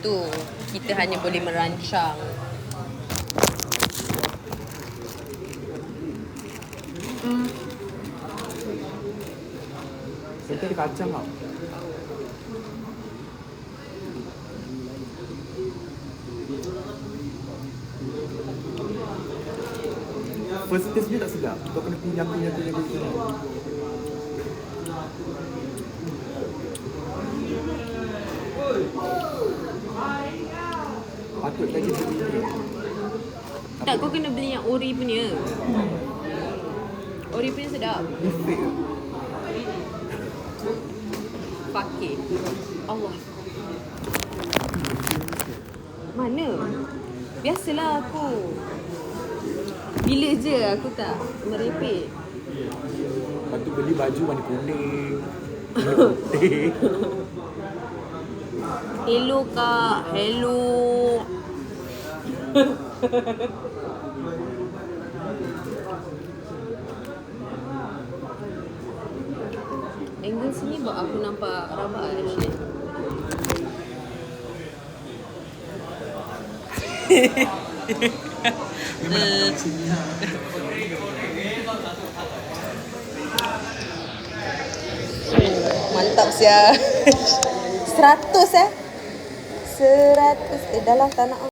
tu. Kita hanya boleh merancang. Kita ada kacang tau. First taste dia tak sedap. Kau kena kunyah-kunyah gitu. Patut tak jadi ini. Tak, kau kena beli yang ori punya. Ori punya sedap. Ni fake. Fakir. Allah. Mana? Biasalah aku. Bila je aku tak merepek. Lepas tu beli baju warna kuning. Putih. Hello kak. Hello. Angle sini buat aku nampak rabak actually. Mantap sia. 100 100 dah lah tak nak.